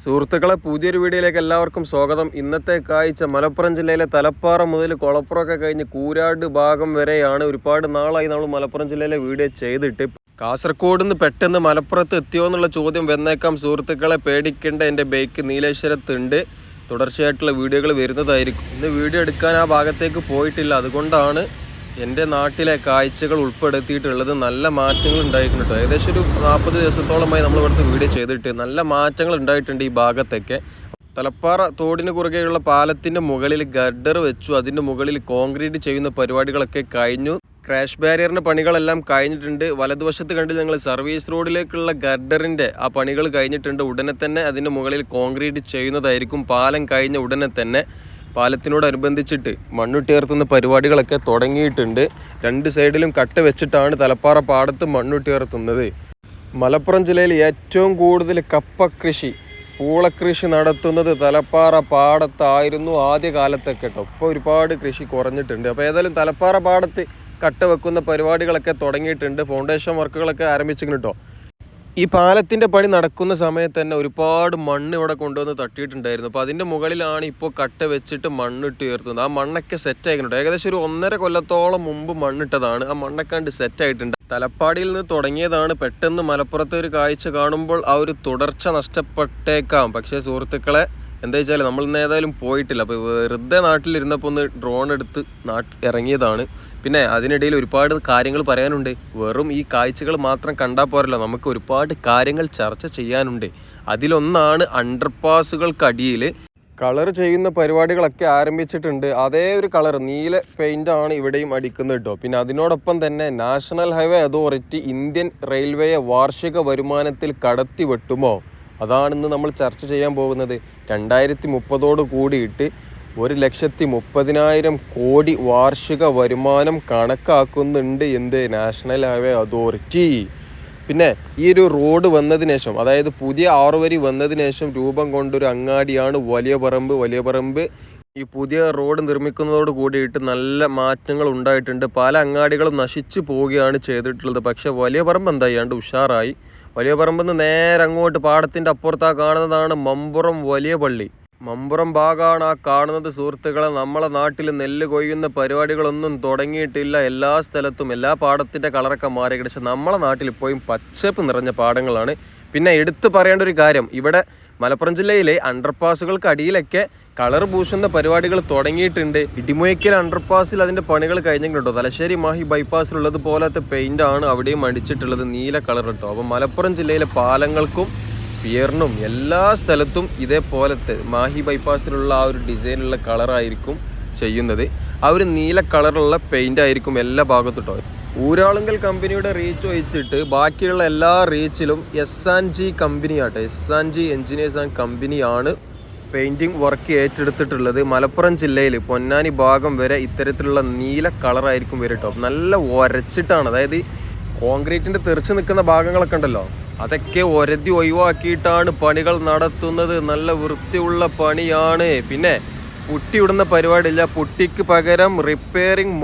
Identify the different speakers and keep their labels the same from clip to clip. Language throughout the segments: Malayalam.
Speaker 1: സുഹൃത്തുക്കളെ, പുതിയൊരു വീഡിയോയിലേക്ക് എല്ലാവർക്കും സ്വാഗതം. ഇന്നത്തെ കാഴ്ച മലപ്പുറം ജില്ലയിലെ തലപ്പാറ മുതൽ കുളപ്പുറമൊക്കെ കഴിഞ്ഞ് കൂരാട് ഭാഗം വരെയാണ്. ഒരുപാട് നാളായി നമ്മൾ മലപ്പുറം ജില്ലയിലെ വീഡിയോ ചെയ്തിട്ട്. കാസർഗോഡ് നിന്ന് പെട്ടെന്ന് മലപ്പുറത്ത് എത്തിയോ എന്നുള്ള ചോദ്യം വന്നേക്കാം. സുഹൃത്തുക്കളെ, പേടിക്കേണ്ട, എൻ്റെ ബൈക്ക് നീലേശ്വരത്തുണ്ട്. തുടർച്ചയായിട്ടുള്ള വീഡിയോകൾ വരുന്നതായിരിക്കും. ഇന്ന് വീഡിയോ എടുക്കാൻ ആ ഭാഗത്തേക്ക് പോയിട്ടില്ല. അതുകൊണ്ടാണ് എൻ്റെ നാട്ടിലെ കാഴ്ചകൾ ഉൾപ്പെടുത്തിയിട്ടുള്ളത്. നല്ല മാറ്റങ്ങൾ ഉണ്ടായിട്ടുണ്ട്. ഏകദേശം ഒരു 40 ദിവസത്തോളമായി നമ്മൾ ഇവിടുത്തെ വീഡിയോ ചെയ്തിട്ട് നല്ല മാറ്റങ്ങൾ ഉണ്ടായിട്ടുണ്ട് ഈ ഭാഗത്തൊക്കെ. തലപ്പാറ തോടിന് കുറുകെയുള്ള പാലത്തിൻ്റെ മുകളിൽ ഗഡർ വെച്ചു. അതിൻ്റെ മുകളിൽ കോൺക്രീറ്റ് ചെയ്യുന്ന പരിപാടികളൊക്കെ കഴിഞ്ഞു. ക്രാഷ് ബാരിയറിൻ്റെ പണികളെല്ലാം കഴിഞ്ഞിട്ടുണ്ട്. വലതുവശത്ത് കണ്ടിൽ ഞങ്ങൾ സർവീസ് റോഡിലേക്കുള്ള ഗഡറിൻ്റെ ആ പണികൾ കഴിഞ്ഞിട്ടുണ്ട്. ഉടനെ തന്നെ അതിൻ്റെ മുകളിൽ കോൺക്രീറ്റ് ചെയ്യുന്നതായിരിക്കും. പാലം കഴിഞ്ഞ ഉടനെ തന്നെ പാലത്തിനോടനുബന്ധിച്ചിട്ട് മണ്ണുട്ടിയർത്തുന്ന പരിപാടികളൊക്കെ തുടങ്ങിയിട്ടുണ്ട്. രണ്ട് സൈഡിലും കട്ട വെച്ചിട്ടാണ് തലപ്പാറ പാടത്ത് മണ്ണുട്ടിയർത്തുന്നത്. മലപ്പുറം ജില്ലയിൽ ഏറ്റവും കൂടുതൽ കപ്പ കൃഷി, പൂളക്കൃഷി നടത്തുന്നത് തലപ്പാറ പാടത്തായിരുന്നു ആദ്യ കാലത്തൊക്കെ കേട്ടോ. ഇപ്പോൾ ഒരുപാട് കൃഷി കുറഞ്ഞിട്ടുണ്ട്. അപ്പോൾ ഏതായാലും തലപ്പാറ പാടത്ത് കട്ട വെക്കുന്ന പരിപാടികളൊക്കെ തുടങ്ങിയിട്ടുണ്ട്. ഫൗണ്ടേഷൻ വർക്കുകളൊക്കെ ആരംഭിച്ചിട്ടുണ്ട് കേട്ടോ. ഈ പാലത്തിൻ്റെ പണി നടക്കുന്ന സമയത്ത് തന്നെ ഒരുപാട് മണ്ണ് ഇവിടെ കൊണ്ടുവന്ന് തട്ടിയിട്ടുണ്ടായിരുന്നു. അപ്പോൾ അതിൻ്റെ മുകളിലാണ് ഇപ്പോൾ കട്ട വെച്ചിട്ട് മണ്ണിട്ട് ഉയർത്തുന്നത്. ആ മണ്ണൊക്കെ സെറ്റ് ആയിട്ടുണ്ട്. ഏകദേശം ഒരു 1.5 കൊല്ലത്തോളം മുമ്പ് മണ്ണിട്ടതാണ്. ആ മണ്ണൊക്കെ കണ്ട് സെറ്റ് ആയിട്ടുണ്ട്. തലപ്പാടിയിൽ നിന്ന് തുടങ്ങിയതാണ്. പെട്ടെന്ന് മലപ്പുറത്തെ ഒരു കാഴ്ച കാണുമ്പോൾ ആ ഒരു തുടർച്ച നഷ്ടപ്പെട്ടേക്കാം. പക്ഷേ സുഹൃത്തുക്കളെ, എന്താ വെച്ചാൽ നമ്മൾ ഇന്ന് ഏതായാലും പോയിട്ടില്ല. അപ്പോൾ വെറുതെ നാട്ടിലിരുന്നപ്പോൾ ഒന്ന് ഡ്രോൺ എടുത്ത് ഇറങ്ങിയതാണ്. പിന്നെ അതിനിടയിൽ ഒരുപാട് കാര്യങ്ങൾ പറയാനുണ്ട്. വെറും ഈ കാഴ്ചകൾ മാത്രം കണ്ടാൽ പോരല്ലോ, നമുക്ക് ഒരുപാട് കാര്യങ്ങൾ ചർച്ച ചെയ്യാനുണ്ട്. അതിലൊന്നാണ് അണ്ടർപാസുകൾക്കടിയിൽ കളർ ചെയ്യുന്ന പരിപാടികളൊക്കെ ആരംഭിച്ചിട്ടുണ്ട്. അതേ ഒരു കളർ നീല പെയിൻ്റാണ് ഇവിടെയും അടിക്കുന്നത് കേട്ടോ. പിന്നെ അതിനോടൊപ്പം തന്നെ നാഷണൽ ഹൈവേ അതോറിറ്റി ഇന്ത്യൻ റെയിൽവേയെ വാർഷിക വരുമാനത്തിൽ കടത്തി വെട്ടുമോ? അതാണിന്ന് നമ്മൾ ചർച്ച ചെയ്യാൻ പോകുന്നത്. 2030 കൂടിയിട്ട് 1,30,000 കോടി വാർഷിക വരുമാനം കണക്കാക്കുന്നുണ്ട് എന്ത് നാഷണൽ ഹൈവേ അതോറിറ്റി. പിന്നെ ഈ ഒരു റോഡ് വന്നതിന് ശേഷം, അതായത് പുതിയ 6 വരി വന്നതിന് ശേഷം രൂപം കൊണ്ടൊരു അങ്ങാടിയാണ് വലിയ പറമ്പ്. ഈ പുതിയ റോഡ് നിർമ്മിക്കുന്നതോട് കൂടിയിട്ട് നല്ല മാറ്റങ്ങൾ ഉണ്ടായിട്ടുണ്ട്. പല അങ്ങാടികളും നശിച്ചു പോവുകയാണ് ചെയ്തിട്ടുള്ളത്. പക്ഷേ വലിയ പറമ്പ് എന്തായാണ്ട് ഉഷാറായി. വലിയ പറമ്പിൽ നിന്ന് നേരെ അങ്ങോട്ട് പാടത്തിൻ്റെ അപ്പുറത്താ കാണുന്നതാണ് മമ്പുറം വലിയ പള്ളി. മമ്പുറം ഭാഗമാണ് ആ കാണുന്നത്. സുഹൃത്തുക്കളെ, നമ്മളെ നാട്ടിൽ നെല്ല് കൊയ്യുന്ന പരിപാടികളൊന്നും തുടങ്ങിയിട്ടില്ല. എല്ലാ സ്ഥലത്തും എല്ലാ പാടത്തിൻ്റെ കളറൊക്കെ മാറി. പക്ഷേ നമ്മളെ നാട്ടിൽ ഇപ്പോഴും പച്ചപ്പ് നിറഞ്ഞ പാടങ്ങളാണ്. പിന്നെ എടുത്തു പറയേണ്ട ഒരു കാര്യം, ഇവിടെ മലപ്പുറം ജില്ലയിലെ അണ്ടർപാസുകൾക്ക് അടിയിലൊക്കെ കളർ പൂശുന്ന പരിപാടികൾ തുടങ്ങിയിട്ടുണ്ട്. ഇടിമുഴക്കൽ അണ്ടർപാസിൽ അതിൻ്റെ പണികൾ കഴിഞ്ഞിട്ടുണ്ടോ. തലശ്ശേരി മാഹി ബൈപ്പാസിലുള്ളത് പോലത്തെ പെയിൻ്റാണ് അവിടെയും അടിച്ചിട്ടുള്ളത്, നീല കളർ കേട്ടോ. അപ്പം മലപ്പുറം ജില്ലയിലെ പാലങ്ങൾക്കും പിയറിനും എല്ലാ സ്ഥലത്തും ഇതേപോലത്തെ മാഹി ബൈപ്പാസിലുള്ള ആ ഒരു ഡിസൈനുള്ള കളറായിരിക്കും ചെയ്യുന്നത്. ആ ഒരു നീല കളറുള്ള പെയിൻ്റ് ആയിരിക്കും എല്ലാ ഭാഗത്തും കേട്ടോ. ഊരാളുങ്കൽ കമ്പനിയുടെ റീച്ച് ഒഴിച്ചിട്ട് ബാക്കിയുള്ള എല്ലാ റീച്ചിലും S&G കമ്പനിയാട്ടെ, S&G എഞ്ചിനീയേഴ്സ് ആൻഡ് കമ്പനിയാണ് പെയിൻറ്റിങ് വർക്ക് ഏറ്റെടുത്തിട്ടുള്ളത്. മലപ്പുറം ജില്ലയിൽ പൊന്നാനി ഭാഗം വരെ ഇത്തരത്തിലുള്ള നീല കളറായിരിക്കും വരും കേട്ടോ. നല്ല ഉരച്ചിട്ടാണ്, അതായത് കോൺക്രീറ്റിൻ്റെ തെറിച്ച് നിൽക്കുന്ന ഭാഗങ്ങളൊക്കെ ഉണ്ടല്ലോ, അതൊക്കെ ഒരതി ഒഴിവാക്കിയിട്ടാണ് പണികൾ നടത്തുന്നത്. നല്ല വൃത്തിയുള്ള പണിയാണ്. പിന്നെ പുട്ടി ഇടുന്ന പരിപാടിയില്ല. പുട്ടിക്ക് പകരം റിപ്പയറിംഗ്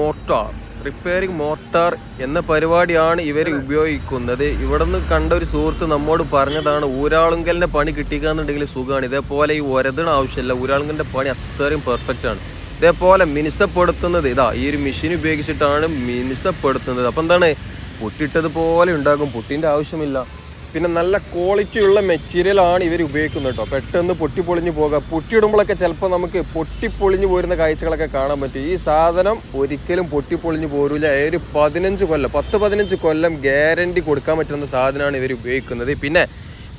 Speaker 1: മോർട്ടാർ എന്ന പരിപാടിയാണ് ഇവർ ഉപയോഗിക്കുന്നത്. ഇവിടെ നിന്ന് കണ്ട ഒരു സുഹൃത്ത് നമ്മോട് പറഞ്ഞതാണ്, ഊരാളുങ്കലിൻ്റെ പണി കിട്ടിക്കാന്നുണ്ടെങ്കിൽ സുഖമാണ്. ഇതേപോലെ ഈ ഒരതിന് ആവശ്യമില്ല. ഊരാളുങ്കലിൻ്റെ പണി അത്രയും പെർഫെക്റ്റ് ആണ്. ഇതേപോലെ മിനുസപ്പെടുത്തുന്നത് ഈ ഒരു മെഷീൻ ഉപയോഗിച്ചിട്ടാണ് മിനുസപ്പെടുത്തുന്നത്. അപ്പം എന്താണ്, പുട്ടിട്ടതുപോലെ ഉണ്ടാകും, പുട്ടിൻ്റെ ആവശ്യമില്ല. പിന്നെ നല്ല ക്വാളിറ്റിയുള്ള മെറ്റീരിയലാണ് ഇവർ ഉപയോഗിക്കുന്നത് കേട്ടോ. പെട്ടെന്ന് പൊട്ടിപ്പൊളിഞ്ഞ് പോകുക, പൊട്ടിയിടുമ്പോഴൊക്കെ ചിലപ്പോൾ നമുക്ക് പൊട്ടിപ്പൊളിഞ്ഞ് പോരുന്ന കാഴ്ചകളൊക്കെ കാണാൻ പറ്റും. ഈ സാധനം ഒരിക്കലും പൊട്ടിപ്പൊളിഞ്ഞ് പോരില്ല. ഒരു 10-15 കൊല്ലം ഗ്യാരണ്ടി കൊടുക്കാൻ പറ്റുന്ന സാധനമാണ് ഇവർ ഉപയോഗിക്കുന്നത്. പിന്നെ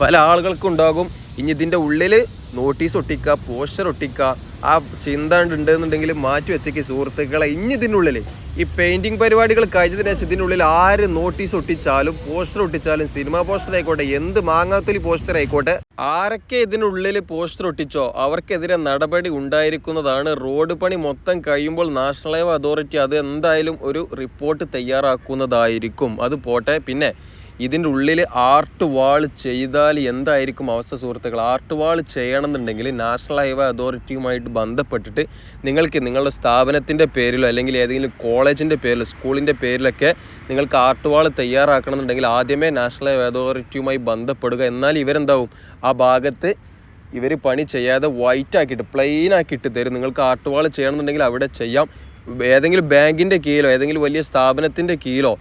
Speaker 1: പല ആളുകൾക്കും ഉണ്ടാകും, ഇനി ഇതിൻ്റെ ഉള്ളിൽ നോട്ടീസ് ഒട്ടിക്കുക, പോസ്റ്റർ ഒട്ടിക്കുക, ആ ചിന്ത ഉണ്ടെന്നുണ്ടെങ്കിൽ മാറ്റി വെച്ചേക്ക് സുഹൃത്തുക്കളെ. ഇനി ഇതിനുള്ളിൽ ഈ പെയിൻറ്റിങ് പരിപാടികൾ കഴിഞ്ഞതിന് ശേഷം ഇതിനുള്ളിൽ ആര് നോട്ടീസ് ഒട്ടിച്ചാലും പോസ്റ്റർ ഒട്ടിച്ചാലും, സിനിമ പോസ്റ്റർ ആയിക്കോട്ടെ, എന്ത് മാങ്ങാത്തൊലി പോസ്റ്റർ ആയിക്കോട്ടെ, ആരൊക്കെ ഇതിനുള്ളിൽ പോസ്റ്റർ ഒട്ടിച്ചോ അവർക്കെതിരെ നടപടി ഉണ്ടായിരിക്കുന്നതാണ്. റോഡ് പണി മൊത്തം കഴിയുമ്പോൾ നാഷണൽ ഹൈവേ അതോറിറ്റി അത് എന്തായാലും ഒരു റിപ്പോർട്ട് തയ്യാറാക്കുന്നതായിരിക്കും. അത് പോട്ടെ, പിന്നെ ഇതിൻ്റെ ഉള്ളിൽ ആർട്ട് വാൾ ചെയ്താൽ എന്തായിരിക്കും അവസ്ഥ സുഹൃത്തുക്കൾ? ആർട്ട് വാൾ ചെയ്യണമെന്നുണ്ടെങ്കിൽ നാഷണൽ ഹൈവേ അതോറിറ്റിയുമായിട്ട് ബന്ധപ്പെട്ടിട്ട് നിങ്ങൾക്ക് നിങ്ങളുടെ സ്ഥാപനത്തിൻ്റെ പേരിലോ അല്ലെങ്കിൽ ഏതെങ്കിലും കോളേജിൻ്റെ പേരിലോ സ്കൂളിൻ്റെ പേരിലൊക്കെ നിങ്ങൾക്ക് ആർട്ട് വാൾ തയ്യാറാക്കണമെന്നുണ്ടെങ്കിൽ ആദ്യമേ നാഷണൽ ഹൈവേ അതോറിറ്റിയുമായി ബന്ധപ്പെടുക. എന്നാൽ ഇവരെന്താവും, ആ ഭാഗത്ത് ഇവർ പണി ചെയ്യാതെ വൈറ്റ് ആക്കിയിട്ട് പ്ലെയിൻ ആക്കിയിട്ട് തരും. നിങ്ങൾക്ക് ആർട്ട് വാൾ ചെയ്യണമെന്നുണ്ടെങ്കിൽ അവിടെ ചെയ്യാം. ഏതെങ്കിലും ബാങ്കിൻ്റെ കീഴിലോ ഏതെങ്കിലും വലിയ സ്ഥാപനത്തിൻ്റെ കീഴിലോ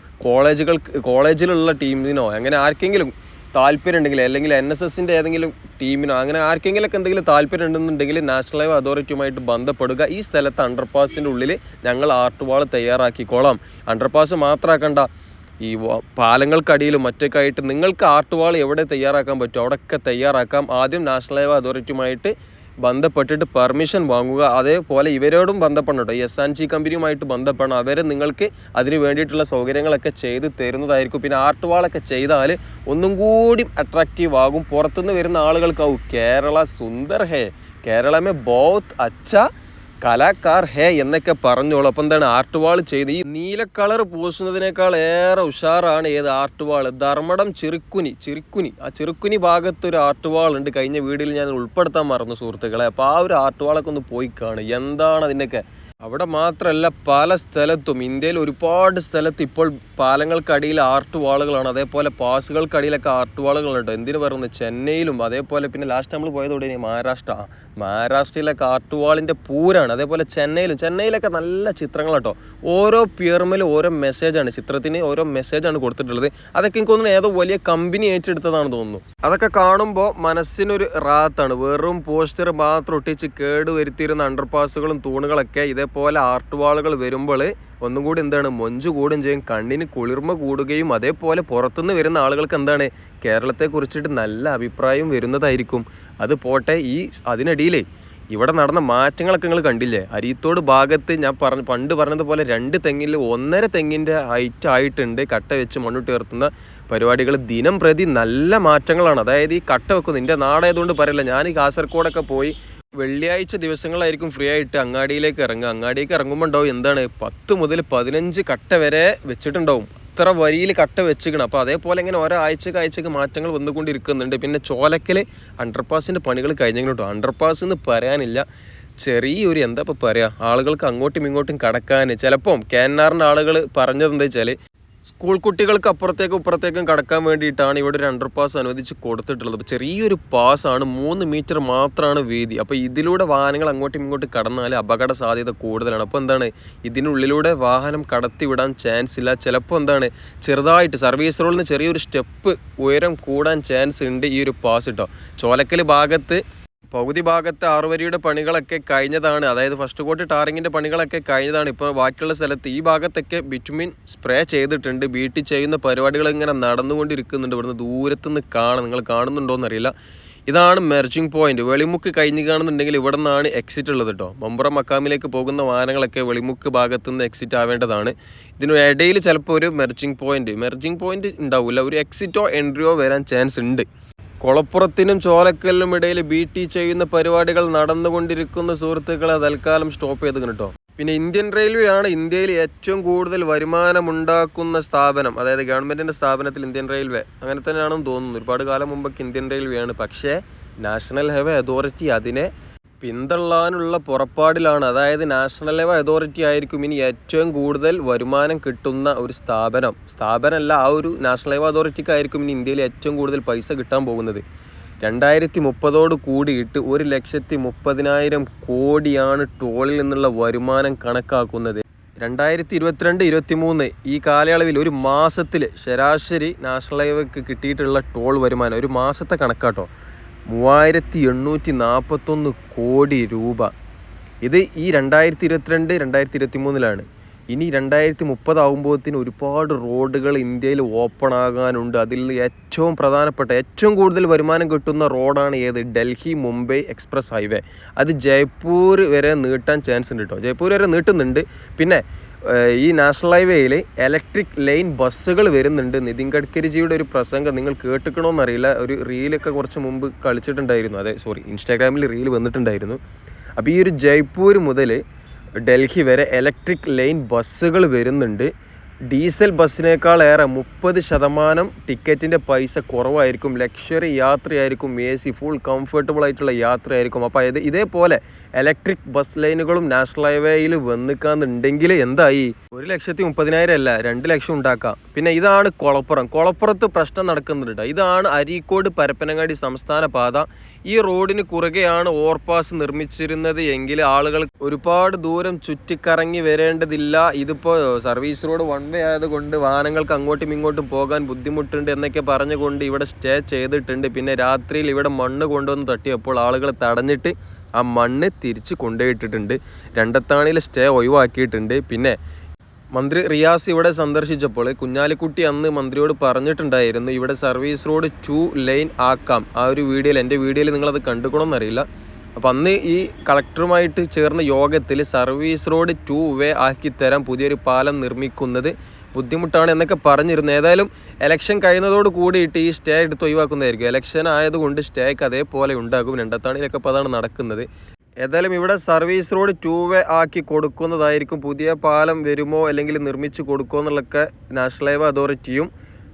Speaker 1: കോളേജിലുള്ള ടീമിനോ അങ്ങനെ ആർക്കെങ്കിലും താല്പര്യം ഉണ്ടെങ്കിൽ, അല്ലെങ്കിൽ NSSൻ്റെ ഏതെങ്കിലും ടീമിനോ അങ്ങനെ ആർക്കെങ്കിലൊക്കെ എന്തെങ്കിലും താല്പര്യം ഉണ്ടെന്നുണ്ടെങ്കിൽ നാഷണൽ ഹൈവേ അതോറിറ്റിയുമായിട്ട് ബന്ധപ്പെടുക. ഈ സ്ഥലത്ത് അണ്ടർപാസിൻ്റെ ഉള്ളിൽ ഞങ്ങൾ ആർട്ട് വാൾ തയ്യാറാക്കിക്കോളാം. അണ്ടർപാസ് മാത്രമാക്കണ്ട, ഈ പാലങ്ങൾക്കടിയിലും മറ്റൊക്കെ ആയിട്ട് നിങ്ങൾക്ക് ആർട്ട് വാൾ എവിടെ തയ്യാറാക്കാൻ പറ്റുമോ അവിടെയൊക്കെ തയ്യാറാക്കാം. ആദ്യം നാഷണൽ ഹൈവേ അതോറിറ്റിയുമായിട്ട് ബന്ധപ്പെട്ടിട്ട് പെർമിഷൻ വാങ്ങുക. അതേപോലെ ഇവരോടും ബന്ധപ്പെടണം കേട്ടോ, S&G കമ്പനിയുമായിട്ട് ബന്ധപ്പെടണം. അവർ നിങ്ങൾക്ക് അതിന് വേണ്ടിയിട്ടുള്ള സൗകര്യങ്ങളൊക്കെ ചെയ്ത് തരുന്നതായിരിക്കും. പിന്നെ ആർട്ട് വാളൊക്കെ ചെയ്താൽ ഒന്നും കൂടി അട്രാക്റ്റീവ് ആകും. പുറത്തുനിന്ന് വരുന്ന ആളുകൾക്കാവും കേരള സുന്ദർ ഹേ, കേരളമേ ബഹുത് അച്ഛ കലാകാർ ഹേ എന്നൊക്കെ പറഞ്ഞോളൂ. അപ്പം എന്താണ് ആർട്ട് വാൾ ചെയ്ത് ഈ നീല കളർ പൂശുന്നതിനേക്കാൾ ഏറെ ഉഷാറാണ് ഏത് ആർട്ട് വാൾ, ധർമ്മടം ചിറുക്കുനി ആ ചിറുക്കുനി ഭാഗത്തൊരു ആർട്ട് വാൾ ഉണ്ട്. കഴിഞ്ഞ വീഡിയോയിൽ ഞാൻ ഉൾപ്പെടുത്താൻ മറന്നു സുഹൃത്തുക്കളെ. അപ്പോൾ ആ ഒരു ആർട്ട് വാളൊക്കെ ഒന്ന് പോയി കാണും. എന്താണ് അതിൻ്റെയൊക്കെ. അവിടെ മാത്രമല്ല പല സ്ഥലത്തും ഇന്ത്യയിൽ ഒരുപാട് സ്ഥലത്ത് ഇപ്പോൾ പാലങ്ങൾക്കടിയിൽ ആർട്ട് വാളുകളാണ്. അതേപോലെ പാസുകൾക്കടിയിലൊക്കെ ആർട്ട് വാളുകളുണ്ട്. എന്തിനു പറയുന്നത്, ചെന്നൈയിലും അതേപോലെ പിന്നെ ലാസ്റ്റ് നമ്മൾ പോയതോടെ മഹാരാഷ്ട്രയിലൊക്കെ ആർട്ട് വാളിൻ്റെ പൂരാണ്. അതേപോലെ ചെന്നൈയിലൊക്കെ നല്ല ചിത്രങ്ങൾ കേട്ടോ. ഓരോ പിയർമേലും ഓരോ മെസ്സേജാണ്, ചിത്രത്തിന് ഓരോ മെസ്സേജാണ് കൊടുത്തിട്ടുള്ളത്. അതൊക്കെ എനിക്ക് തോന്നുന്നു ഏതോ വലിയ കമ്പനി ഏറ്റെടുത്തതാണെന്ന് തോന്നുന്നു. അതൊക്കെ കാണുമ്പോൾ മനസ്സിനൊരു റാത്താണ്. വെറും പോസ്റ്റർ മാത്രം ഒട്ടിച്ച് കേട് വരുത്തിയിരുന്ന അണ്ടർപാസുകളും തൂണുകളൊക്കെ ഇതേപോലെ ആർട്ട് വാളുകൾ വരുമ്പോൾ ഒന്നും കൂടി എന്താണ് മൊഞ്ച് കൂടുകയും ചെയ്യും, കണ്ണിന് കുളിർമ കൂടുകയും അതേപോലെ പുറത്തുനിന്ന് വരുന്ന ആളുകൾക്ക് എന്താണ് കേരളത്തെ കുറിച്ചിട്ട് നല്ല അഭിപ്രായം വരുന്നതായിരിക്കും. അത് പോട്ടെ, അതിനിടയിൽ ഇവിടെ നടന്ന മാറ്റങ്ങളൊക്കെ നിങ്ങൾ കണ്ടില്ലേ. അരീത്തോട് ഭാഗത്ത് ഞാൻ പണ്ട് പറഞ്ഞതുപോലെ 2 തെങ്ങിൽ 1.5 തെങ്ങിൻ്റെ ഹൈറ്റ് ആയിട്ടുണ്ട്. കട്ട വെച്ച് മണ്ണിട്ട് ഉയർത്തുന്ന പരിപാടികൾ ദിനം പ്രതി നല്ല മാറ്റങ്ങളാണ്. അതായത് ഈ കട്ട വെക്കുന്നത് എൻ്റെ നാടായതുകൊണ്ട് പറയില്ല, ഞാൻ ഈ കാസർഗോഡൊക്കെ പോയി വെള്ളിയാഴ്ച ദിവസങ്ങളായിരിക്കും ഫ്രീ ആയിട്ട് അങ്ങാടിയിലേക്ക് ഇറങ്ങുമ്പോൾ ഉണ്ടാവും എന്താണ് 10 മുതൽ 15 കട്ട വരെ വെച്ചിട്ടുണ്ടാവും. അത്ര വരിയിൽ കട്ട വെച്ചിക്കണം. അപ്പോൾ അതേപോലെ ഇങ്ങനെ ഓരോ ആഴ്ചക്ക് മാറ്റങ്ങൾ വന്നുകൊണ്ടിരിക്കുന്നുണ്ട്. പിന്നെ ചോലക്കൽ അണ്ടർപാസിൻ്റെ പണികൾ കഴിഞ്ഞെങ്കിലും കേട്ടോ. അണ്ടർപാസ് എന്ന് പറയാനില്ല, ചെറിയൊരു എന്താ ഇപ്പോൾ പറയുക, ആളുകൾക്ക് അങ്ങോട്ടും ഇങ്ങോട്ടും കടക്കാൻ ചിലപ്പം KNRൻ്റെ ആളുകൾ പറഞ്ഞത് എന്താ വെച്ചാൽ സ്കൂൾ കുട്ടികൾക്ക് അപ്പുറത്തേക്കും ഇപ്പുറത്തേക്കും കടക്കാൻ വേണ്ടിയിട്ടാണ് ഇവിടെ ഒരു അണ്ടർപാസ് അനുവദിച്ച് കൊടുത്തിട്ടുള്ളത്. അപ്പോൾ ചെറിയൊരു പാസ്സാണ്, 3 മീറ്റർ മാത്രമാണ് വീതി. അപ്പോൾ ഇതിലൂടെ വാഹനങ്ങൾ അങ്ങോട്ടും ഇങ്ങോട്ടും കടന്നാൽ അപകട സാധ്യത കൂടുതലാണ്. അപ്പോൾ എന്താണ് ഇതിനുള്ളിലൂടെ വാഹനം കടത്തി വിടാൻ ചാൻസ് ഇല്ല. ചിലപ്പോൾ എന്താണ് ചെറുതായിട്ട് സർവീസ് റോഡിൽ നിന്ന് ചെറിയൊരു സ്റ്റെപ്പ് ഉയരം കൂടാൻ ചാൻസ് ഉണ്ട് ഈ ഒരു പാസ് കേട്ടോ. ചോലക്കൽ ഭാഗത്ത് പകുതി ഭാഗത്ത് 6 വരിയുടെ പണികളൊക്കെ കഴിഞ്ഞതാണ്. അതായത് ഫസ്റ്റ് കോട്ട് ടാറിങ്ങിൻ്റെ പണികളൊക്കെ കഴിഞ്ഞതാണ്. ഇപ്പോൾ ബാക്കിയുള്ള സ്ഥലത്ത് ഈ ഭാഗത്തൊക്കെ ബിറ്റുമിൻ സ്പ്രേ ചെയ്തിട്ടുണ്ട്. BT ചെയ്യുന്ന പരിപാടികൾ ഇങ്ങനെ നടന്നുകൊണ്ടിരിക്കുന്നുണ്ട്. ഇവിടുന്ന് ദൂരത്തുനിന്ന് നിങ്ങൾ കാണുന്നുണ്ടോയെന്നറിയില്ല. ഇതാണ് മെർജിങ് പോയിന്റ്. വെളിമുക്ക് കഴിഞ്ഞ് കാണുന്നുണ്ടെങ്കിൽ ഇവിടെ നിന്നാണ് എക്സിറ്റ് ഉള്ളത് കേട്ടോ. മമ്പുറം മക്കാമിലേക്ക് പോകുന്ന വാഹനങ്ങളൊക്കെ വെളിമുക്ക് ഭാഗത്തുനിന്ന് എക്സിറ്റ് ആവേണ്ടതാണ്. ഇതിനിടയിൽ ചിലപ്പോൾ ഒരു മെർജിങ് പോയിന്റ് ഉണ്ടാവില്ല, ഒരു എക്സിറ്റോ എൻട്രിയോ വരാൻ ചാൻസ് ഉണ്ട്. കൊളപ്പുറത്തിനും ചോലക്കലിനും ഇടയിൽ BT ചെയ്യുന്ന പരിപാടികൾ നടന്നുകൊണ്ടിരിക്കുന്ന സുഹൃത്തുക്കളെ തൽക്കാലം സ്റ്റോപ്പ് ചെയ്ത് കേട്ടോ. പിന്നെ ഇന്ത്യൻ റെയിൽവേ ആണ് ഇന്ത്യയിൽ ഏറ്റവും കൂടുതൽ വരുമാനമുണ്ടാക്കുന്ന സ്ഥാപനം. അതായത് ഗവൺമെൻറ്റിൻ്റെ സ്ഥാപനത്തിൽ ഇന്ത്യൻ റെയിൽവേ അങ്ങനെ തന്നെയാണെന്ന് തോന്നുന്നു. ഒരുപാട് കാലം മുമ്പൊക്കെ ഇന്ത്യൻ റെയിൽവേ ആണ്. പക്ഷേ നാഷണൽ ഹൈവേ അതോറിറ്റി അതിനെ പിന്തള്ളാനുള്ള പുറപ്പാടിലാണ്. അതായത് നാഷണൽ ഹൈവേ അതോറിറ്റി ആയിരിക്കും ഇനി ഏറ്റവും കൂടുതൽ വരുമാനം കിട്ടുന്ന ഒരു സ്ഥാപനമല്ല, ആ ഒരു നാഷണൽ ഹൈവേ അതോറിറ്റിക്കായിരിക്കും ഇനി ഇന്ത്യയിൽ ഏറ്റവും കൂടുതൽ പൈസ കിട്ടാൻ പോകുന്നത്. 2030 കൂടിയിട്ട് 1,30,000 കോടിയാണ് ടോളിൽ നിന്നുള്ള വരുമാനം കണക്കാക്കുന്നത്. 2022-23 ഈ കാലയളവിൽ ഒരു മാസത്തിൽ ശരാശരി നാഷണൽ ഹൈവേക്ക് കിട്ടിയിട്ടുള്ള ടോൾ വരുമാനം ഒരു മാസത്തെ കണക്കാട്ടോ 3,841 കോടി രൂപ. ഇത് ഈ 2022-2023 ഇനി 2030 ആകുമ്പോഴത്തേന് ഒരുപാട് റോഡുകൾ ഇന്ത്യയിൽ ഓപ്പൺ ആകാനുണ്ട്. അതിൽ ഏറ്റവും പ്രധാനപ്പെട്ട ഏറ്റവും കൂടുതൽ വരുമാനം കിട്ടുന്ന റോഡാണ് ഏത്, ഡൽഹി മുംബൈ എക്സ്പ്രസ് ഹൈവേ. അത് ജയ്പൂർ വരെ നീട്ടാൻ ചാൻസ് ഉണ്ട് കേട്ടോ. ജയ്പൂർ വരെ നീട്ടുന്നുണ്ട്. പിന്നെ ഈ നാഷണൽ ഹൈവേയിൽ ഇലക്ട്രിക് ലൈൻ ബസ്സുകൾ വരുന്നുണ്ട്. നിതിൻ ഗഡ്കരിജിയുടെ ഒരു പ്രസംഗം നിങ്ങൾ കേട്ടിക്കണമെന്നറിയില്ല, ഒരു റീലൊക്കെ കുറച്ച് മുമ്പ് കളിച്ചിട്ടുണ്ടായിരുന്നു. ഇൻസ്റ്റാഗ്രാമിൽ റീൽ വന്നിട്ടുണ്ടായിരുന്നു. അപ്പോൾ ഈ ഒരു ജയ്പൂർ മുതൽ ഡൽഹി വരെ ഇലക്ട്രിക് ലൈൻ ബസ്സുകൾ വരുന്നുണ്ട്. ഡീസൽ ബസ്സിനേക്കാൾ ഏറെ 30% ടിക്കറ്റിൻ്റെ പൈസ കുറവായിരിക്കും. ലക്ഷറി യാത്രയായിരിക്കും, AC ഫുൾ കംഫർട്ടബിൾ ആയിട്ടുള്ള യാത്രയായിരിക്കും. അപ്പോൾ ഇതേപോലെ ഇലക്ട്രിക് ബസ് ലൈനുകളും നാഷണൽ ഹൈവേയിൽ വന്നിക്കാന്നുണ്ടെങ്കിൽ എന്തായി, 1,30,000 അല്ല 2 ലക്ഷം ഉണ്ടാക്കാം. പിന്നെ ഇതാണ് കൊളപ്പുറത്ത് പ്രശ്നം നടക്കുന്നുണ്ട്. ഇതാണ് അരീക്കോട് പരപ്പനങ്ങാടി സംസ്ഥാന പാത. ഈ റോഡിന് കുറുകെയാണ് ഓവർപാസ് നിർമ്മിച്ചിരുന്നത് എങ്കിൽ ആളുകൾ ഒരുപാട് ദൂരം ചുറ്റിക്കറങ്ങി വരേണ്ടതില്ല. ഇതിപ്പോൾ സർവീസ് റോഡ് വൺ വേ ആയതുകൊണ്ട് വാഹനങ്ങൾക്ക് അങ്ങോട്ടും ഇങ്ങോട്ടും പോകാൻ ബുദ്ധിമുട്ടുണ്ട് എന്നൊക്കെ പറഞ്ഞുകൊണ്ട് ഇവിടെ സ്റ്റേ ചെയ്തിട്ടുണ്ട്. പിന്നെ രാത്രിയിൽ ഇവിടെ മണ്ണ് കൊണ്ടുവന്ന് തട്ടിയപ്പോൾ ആളുകൾ തടഞ്ഞിട്ട് ആ മണ്ണ് തിരിച്ച് കൊണ്ടുപോയിട്ടിട്ടുണ്ട്. രണ്ടത്താണിയിൽ സ്റ്റേ ഒഴിവാക്കിയിട്ടുണ്ട്. പിന്നെ മന്ത്രി റിയാസ് ഇവിടെ സന്ദർശിച്ചപ്പോൾ കുഞ്ഞാലിക്കുട്ടി അന്ന് മന്ത്രിയോട് പറഞ്ഞിട്ടുണ്ടായിരുന്നു ഇവിടെ സർവീസ് റോഡ് 2 ലൈൻ ആക്കാം. ആ ഒരു വീഡിയോയിൽ, എൻ്റെ വീഡിയോയിൽ നിങ്ങളത് കണ്ടുക്കണമെന്നറിയില്ല. അപ്പം അന്ന് ഈ കളക്ടറുമായിട്ട് ചേർന്ന യോഗത്തിൽ സർവീസ് റോഡ് 2 വേ ആക്കി തരാൻ പുതിയൊരു പാലം നിർമ്മിക്കുന്നത് ബുദ്ധിമുട്ടാണ് എന്നൊക്കെ പറഞ്ഞിരുന്നു. ഏതായാലും ഇലക്ഷൻ കഴിയുന്നതോട് കൂടിയിട്ട് ഈ സ്റ്റേ എടുത്ത് ഒഴിവാക്കുന്നതായിരിക്കും. ഇലക്ഷൻ ആയതുകൊണ്ട് സ്റ്റേക്ക് അതേപോലെ ഉണ്ടാകും. രണ്ടത്താണിയിലൊക്കെ ഇപ്പോൾ അതാണ് നടക്കുന്നത്. ഏതായാലും ഇവിടെ സർവീസ് റോഡ് 2 വേ ആക്കി കൊടുക്കുന്നതായിരിക്കും. പുതിയ പാലം വരുമോ അല്ലെങ്കിൽ നിർമ്മിച്ച് കൊടുക്കുമോ എന്നുള്ളതൊക്കെ നാഷണൽ ഹൈവേ അതോറിറ്റിയും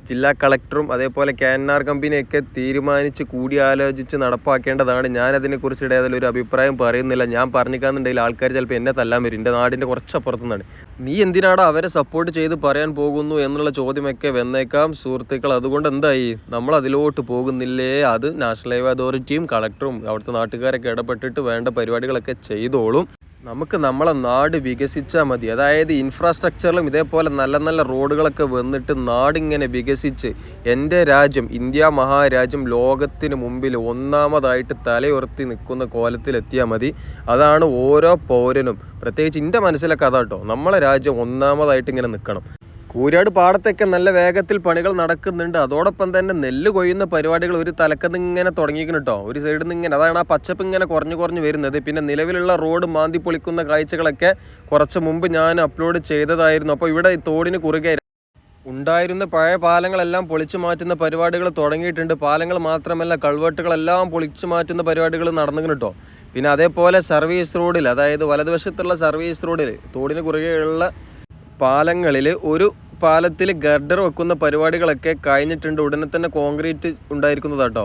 Speaker 1: ജില്ലാ കളക്ടറും അതേപോലെ KNR കമ്പനിയൊക്കെ തീരുമാനിച്ച് കൂടിയാലോചിച്ച് നടപ്പാക്കേണ്ടതാണ്. ഞാനതിനെക്കുറിച്ചിടെ ഏതായാലും ഒരു അഭിപ്രായം പറയുന്നില്ല. ഞാൻ പറഞ്ഞിക്കാന്നുണ്ടെങ്കിൽ ആൾക്കാർ ചിലപ്പോൾ എന്നെ തല്ലാൻ വരും. എൻ്റെ നാടിൻ്റെ കുറച്ചപ്പുറത്തു നിന്നാണ്. നീ എന്തിനാണ് അവരെ സപ്പോർട്ട് ചെയ്ത് പറയാൻ പോകുന്നു എന്നുള്ള ചോദ്യമൊക്കെ വന്നേക്കാം സുഹൃത്തുക്കൾ. അതുകൊണ്ട് എന്തായി, നമ്മൾ അതിലോട്ട് പോകുന്നില്ലേ? അത് നാഷണൽ ഹൈവേ അതോറിറ്റിയും കളക്ടറും അവിടുത്തെ നാട്ടുകാരൊക്കെ ഇടപെട്ടിട്ട് വേണ്ട പരിപാടികളൊക്കെ ചെയ്തോളും. നമുക്ക് നമ്മളെ നാട് വികസിച്ചാൽ മതി. അതായത് ഇൻഫ്രാസ്ട്രക്ചറിലും ഇതേപോലെ നല്ല നല്ല റോഡുകളൊക്കെ വന്നിട്ട് നാടിങ്ങനെ വികസിച്ച് എൻ്റെ രാജ്യം, ഇന്ത്യ മഹാരാജ്യം ലോകത്തിന് മുമ്പിൽ ഒന്നാമതായിട്ട് തലയുയർത്തി നിൽക്കുന്ന കോലത്തിലെത്തിയാൽ മതി. അതാണ് ഓരോ പൗരനും, പ്രത്യേകിച്ച് എൻ്റെ മനസ്സിലൊക്കെ അതാട്ടോ, നമ്മളെ രാജ്യം ഒന്നാമതായിട്ട് ഇങ്ങനെ നിൽക്കണം. കൂരാട് പാടത്തൊക്കെ നല്ല വേഗത്തിൽ പണികൾ നടക്കുന്നുണ്ട്. അതോടൊപ്പം തന്നെ നെല്ല് കൊയ്യുന്ന പരിപാടികൾ ഒരു തലക്കന്ന് ഇങ്ങനെ തുടങ്ങിയിരിക്കുന്നു കേട്ടോ. ഒരു സൈഡിൽ നിന്ന് ഇങ്ങനെ, അതാണ് ആ പച്ചപ്പ് ഇങ്ങനെ കുറഞ്ഞു വരുന്നത്. പിന്നെ നിലവിലുള്ള റോഡ് മാന്തി പൊളിക്കുന്ന കാഴ്ചകളൊക്കെ കുറച്ച് മുമ്പ് ഞാൻ അപ്ലോഡ് ചെയ്തതായിരുന്നു. അപ്പോൾ ഇവിടെ തോടിന് കുറുകെ ഉണ്ടായിരുന്ന പഴയ പാലങ്ങളെല്ലാം പൊളിച്ചു മാറ്റുന്ന പരിപാടികൾ തുടങ്ങിയിട്ടുണ്ട്. പാലങ്ങൾ മാത്രമല്ല, കൾവെട്ടുകളെല്ലാം പൊളിച്ചു മാറ്റുന്ന പരിപാടികൾ നടന്നു കേട്ടോ. പിന്നെ അതേപോലെ സർവീസ് റോഡിൽ, അതായത് വലതുവശത്തുള്ള സർവീസ് റോഡിൽ തോടിന് കുറുകെയുള്ള പാലങ്ങളിൽ ഒരു പാലത്തിൽ ഗർഡർ വെക്കുന്ന പരിപാടികളൊക്കെ കഴിഞ്ഞിട്ടുണ്ട്. ഉടനെ തന്നെ കോൺക്രീറ്റ് ഉണ്ടായിരിക്കുന്നതാട്ടോ.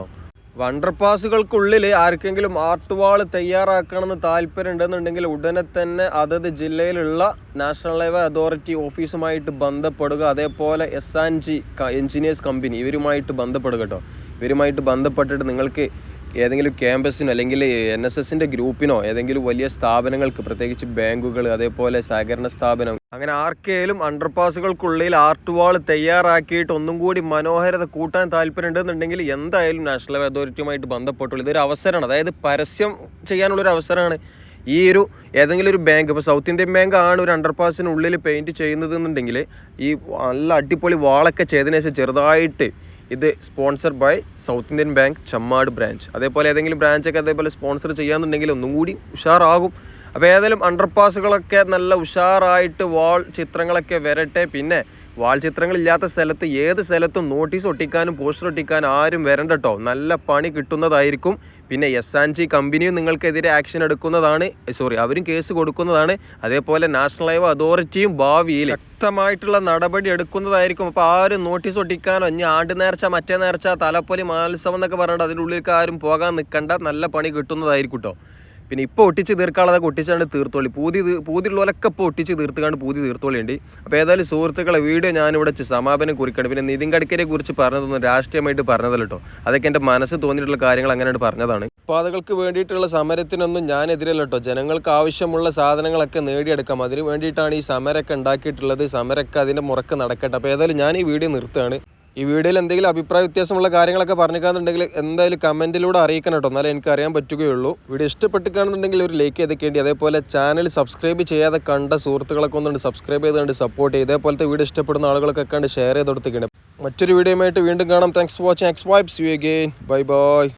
Speaker 1: അണ്ടർപാസുകൾക്കുള്ളിൽ ആർക്കെങ്കിലും ആർട്ട് വാൾ തയ്യാറാക്കണമെന്ന് താല്പര്യം ഉണ്ടെന്നുണ്ടെങ്കിൽ ഉടനെ തന്നെ അതത് ജില്ലയിലുള്ള നാഷണൽ ഹൈവേ അതോറിറ്റി ഓഫീസുമായിട്ട് ബന്ധപ്പെടുക. അതേപോലെ S&G എഞ്ചിനീയേഴ്സ് കമ്പനി, ഇവരുമായിട്ട് ബന്ധപ്പെടുക കേട്ടോ. ഇവരുമായിട്ട് ബന്ധപ്പെട്ടിട്ട് നിങ്ങൾക്ക് ഏതെങ്കിലും ക്യാമ്പസിനോ അല്ലെങ്കിൽ NSSൻ്റെ ഗ്രൂപ്പിനോ ഏതെങ്കിലും വലിയ സ്ഥാപനങ്ങൾക്ക്, പ്രത്യേകിച്ച് ബാങ്കുകൾ, അതേപോലെ സഹകരണ സ്ഥാപനം, അങ്ങനെ ആർക്കെങ്കിലും അണ്ടർപാസുകൾക്കുള്ളിൽ ആർട്ട് വാൾ തയ്യാറാക്കിയിട്ട് ഒന്നും കൂടി മനോഹരത കൂട്ടാൻ താല്പര്യം ഉണ്ടെന്നുണ്ടെങ്കിൽ എന്തായാലും നാഷണൽ ഹൈവേ അതോറിറ്റിയുമായിട്ട് ബന്ധപ്പെട്ടുള്ളൂ. ഇതൊരു അവസരമാണ്, അതായത് പരസ്യം ചെയ്യാനുള്ളൊരു അവസരമാണ്. ഈ ഒരു ഏതെങ്കിലും ഒരു ബാങ്ക്, ഇപ്പോൾ സൗത്ത് ഇന്ത്യൻ ബാങ്ക് ആണ് ഒരു അണ്ടർപാസിനുള്ളിൽ പെയിൻറ്റ് ചെയ്യുന്നത് എന്നുണ്ടെങ്കിൽ ഈ നല്ല അടിപൊളി വാളൊക്കെ ചെയ്തതിനു ശേഷം ചെറുതായിട്ട് ഇത് sponsor by South Indian Bank Chemmad branch, അതേപോലെ ഏതെങ്കിലും ബ്രാഞ്ചൊക്കെ അതേപോലെ സ്പോൺസർ ചെയ്യാന്നുണ്ടെങ്കിൽ ഒന്നും കൂടി ഉഷാറാകും. അപ്പോൾ ഏതായാലും അണ്ടർപാസുകളൊക്കെ നല്ല ഉഷാറായിട്ട് വാൾ ചിത്രങ്ങളൊക്കെ വരട്ടെ. പിന്നെ വാൾ ചിത്രങ്ങളില്ലാത്ത സ്ഥലത്ത് ഏത് സ്ഥലത്തും നോട്ടീസ് ഒട്ടിക്കാനും പോസ്റ്റർ ഒട്ടിക്കാനും ആരും വരണ്ട കേട്ടോ. നല്ല പണി കിട്ടുന്നതായിരിക്കും. പിന്നെ S&G കമ്പനിയും നിങ്ങൾക്കെതിരെ ആക്ഷൻ എടുക്കുന്നതാണ്, അവരും കേസ് കൊടുക്കുന്നതാണ്. അതേപോലെ നാഷണൽ ഹൈവേ അതോറിറ്റിയും ഭാവിയിൽ ശക്തമായിട്ടുള്ള നടപടി എടുക്കുന്നതായിരിക്കും. അപ്പോൾ ആരും നോട്ടീസ് ഒട്ടിക്കാനോ ഇനി ആണ്ട് നേർച്ച മറ്റേ നേർച്ച തലപ്പൊലി മത്സവം എന്നൊക്കെ പറഞ്ഞിട്ട് അതിൻ്റെ ഉള്ളിലേക്ക് ആരും പോകാൻ നിൽക്കണ്ട. നല്ല പണി കിട്ടുന്നതായിരിക്കും കേട്ടോ. പിന്നെ ഇപ്പോൾ ഒട്ടിച്ച് തീർക്കാനുള്ളതൊക്കെ ഒട്ടിച്ചാണ്ട് തീർത്തോളി. പൂതിയുള്ളവരൊക്കെ ഇപ്പോൾ ഒട്ടിച്ച് തീർത്തുകൊണ്ട് പൂതി തീർത്തോളിയുണ്ട്. അപ്പോൾ ഏതായാലും സുഹൃത്തുക്കളെ, വീഡിയോ ഞാനിവിടെ സമാപനം കുറിക്കണം. പിന്നെ നിതിൻ ഗഡ്കരിയെ കുറിച്ച് പറഞ്ഞതൊന്നും രാഷ്ട്രീയമായിട്ട് പറഞ്ഞതല്ല കേട്ടോ. അതൊക്കെ എൻ്റെ മനസ്സ് തോന്നിയിട്ടുള്ള കാര്യങ്ങൾ അങ്ങനെയാണ് പറഞ്ഞതാണ്. ഉത്പാദകൾക്ക് വേണ്ടിയിട്ടുള്ള സമരത്തിനൊന്നും ഞാനെതിരല്ല കേട്ടോ. ജനങ്ങൾക്ക് ആവശ്യമുള്ള സാധനങ്ങളൊക്കെ നേടിയെടുക്കാം, അതിന് വേണ്ടിയിട്ടാണ് ഈ സമരമൊക്കെ ഉണ്ടാക്കിയിട്ടുള്ളത്. സമരമൊക്കെ അതിൻ്റെ മുറക്ക് നടക്കട്ടെ. അപ്പോൾ ഏതായാലും ഞാൻ ഈ വീഡിയോ നിർത്തുകയാണ്. ഈ വീഡിയോയിൽ എന്തെങ്കിലും അഭിപ്രായ വ്യത്യാസമുള്ള കാര്യങ്ങളൊക്കെ പറഞ്ഞിക്കാന്നുണ്ടെങ്കിൽ എന്തായാലും കമൻറ്റിലൂടെ അറിയിക്കണം കേട്ടോ, എന്നാലേ എനിക്ക് അറിയാൻ പറ്റുകയുള്ളൂ. വീഡിയോ ഇഷ്ടപ്പെട്ടിക്കാണെന്നുണ്ടെങ്കിൽ ഒരു ലൈക്ക് ചെയ്തൊക്കെയുണ്ട്. അതേപോലെ ചാനൽ സബ്സ്ക്രൈബ് ചെയ്യാതെ കണ്ട സുഹൃത്തുക്കളൊക്കെ ഒന്നുണ്ട് സബ്സ്ക്രൈബ് ചെയ്തുകൊണ്ട് സപ്പോർട്ട് ചെയ്ത്, ഇതേപോലത്തെ വീഡിയോ ഇഷ്ടപ്പെടുന്ന ആളുകളൊക്കെ കണ്ട് ഷെയർ ചെയ്ത് കൊടുത്തേക്കുണ്ട്. മറ്റൊരു വീഡിയോയുമായിട്ട് വീണ്ടും കാണാം. Thanks for watching. X Vibes. See you again. Bye bye.